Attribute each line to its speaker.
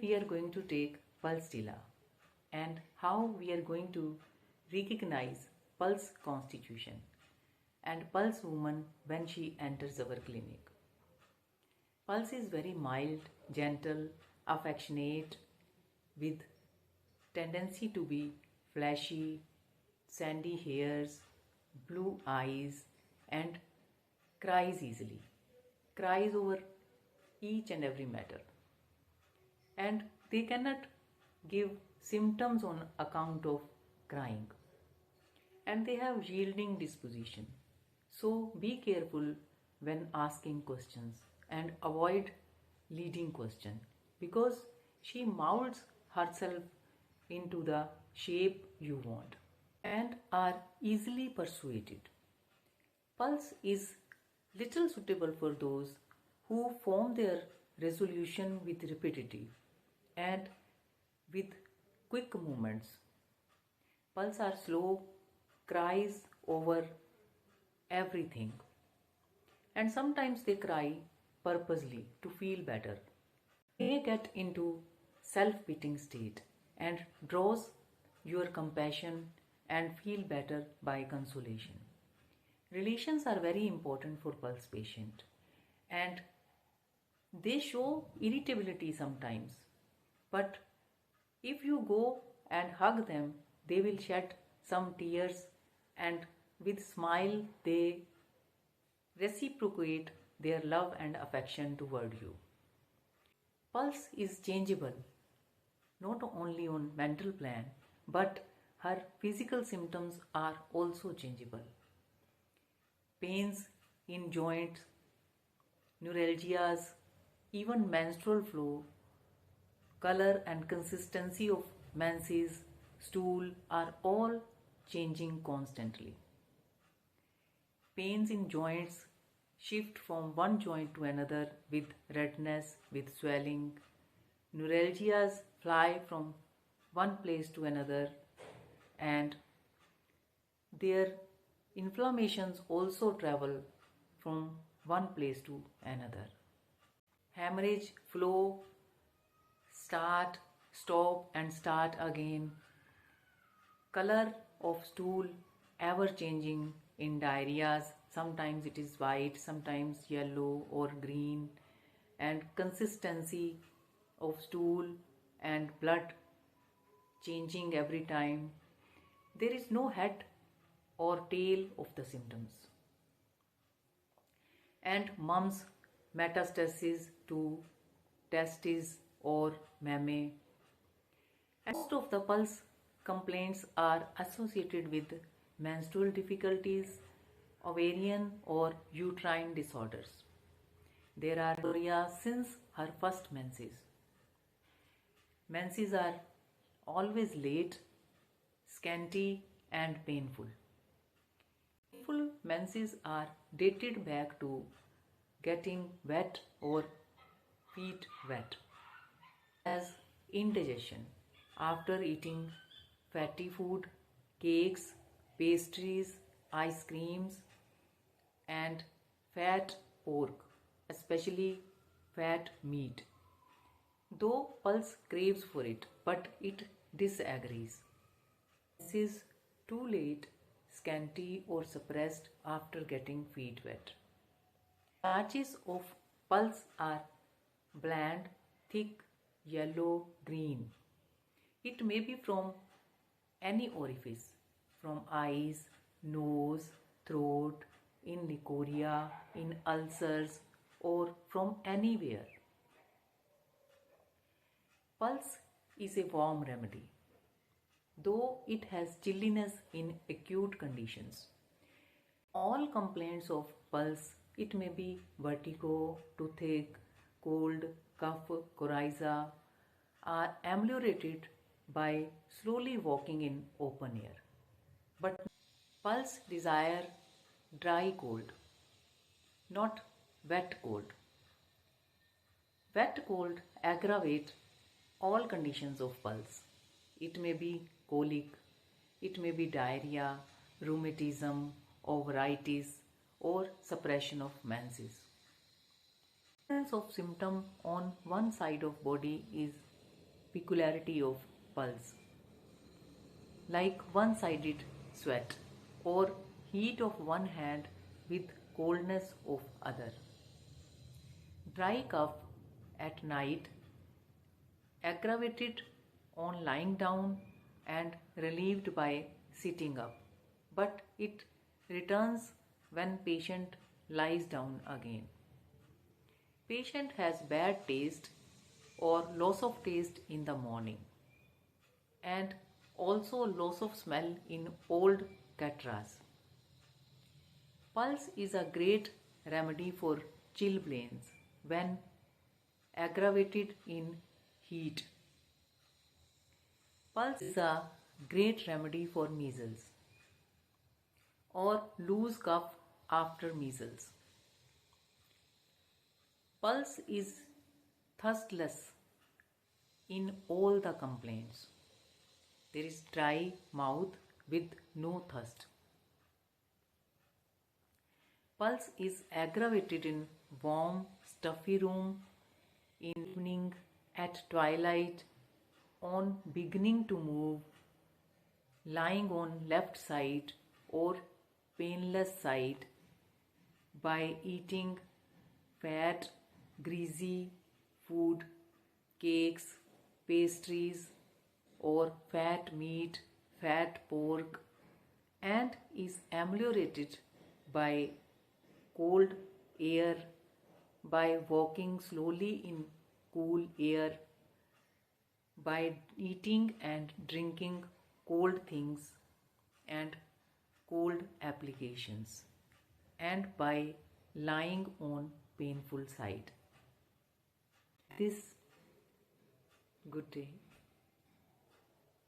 Speaker 1: we are going to take Pulsatilla and how we are going to recognize pulse constitution and pulse woman when she enters our clinic. Pulse is very mild, gentle, affectionate, with tendency to be flashy, sandy hairs, blue eyes, and cries easily. Cries over each and every matter. And they cannot give symptoms on account of crying. And they have yielding disposition. So be careful when asking questions and avoid leading question, because she molds herself into the shape you want and are easily persuaded. Pulse is little suitable for those who form their resolution with repetitive and with quick movements. Pulse are slow, cries over everything, and sometimes they cry purposely to feel better. They get into self-pitying state and draws your compassion and feel better by consolation. Relations are very important for pulse patient, and they show irritability sometimes, but if you go and hug them, they will shed some tears and with smile they reciprocate their love and affection toward you. Pulse is changeable, not only on mental plan, but her physical symptoms are also changeable. Pains in joints, neuralgias, even menstrual flow, color and consistency of menses, stool are all changing constantly. Pains in joints shift from one joint to another with redness, with swelling. Neuralgias fly from one place to another, and their inflammations also travel from one place to another. Hemorrhage flow, start, stop and start again. Color of stool ever changing in diarrheas, sometimes it is white, sometimes yellow or green, and consistency of stool and blood changing every time. There is no head or tail of the symptoms. And mumps metastasis to testes or mammae. Most of the pulse complaints are associated with menstrual difficulties, ovarian or uterine disorders. There are amenorrhea since her first menses. Menses are always late, scanty and painful. Painful menses are dated back to getting wet or feet wet, as indigestion after eating fatty food, cakes, pastries, ice creams and fat pork, especially fat meat. Though pulse craves for it, but it disagrees. This is too late, scanty or suppressed after getting feet wet. Patches of pulse are bland, thick, yellow, green. It may be from any orifice, from eyes, nose, throat, in nicoria, in ulcers, or from anywhere. Pulse is a warm remedy, though it has chilliness in acute conditions. All complaints of pulse, it may be vertigo, toothache, cold, cough, coryza, are ameliorated by slowly walking in open air. But pulse desire dry cold, not wet cold. Wet cold aggravate all conditions of pulse. It may be colic, it may be diarrhea, rheumatism, ovaritis, or suppression of menses. Presence of symptom on one side of body is peculiarity of pulse, like one-sided sweat or heat of one hand with coldness of other. Dry cough at night, aggravated on lying down and relieved by sitting up, but it returns when patient lies down again. Patient has bad taste or loss of taste in the morning, and also loss of smell in old catarrhs. Pulse is a great remedy for chilblains when aggravated in heat. Pulse is a great remedy for measles or loose cough after measles. Pulse is thustless in all the complaints. There is dry mouth with no thirst. Pulse is aggravated in warm, stuffy room, in evening, at twilight, on beginning to move, lying on left side or painless side, by eating fat, greasy food, cakes, pastries, or fat meat, fat pork, and is ameliorated by cold air, by walking slowly in cool air, by eating and drinking cold things and cold applications, and by lying on painful side. This good day.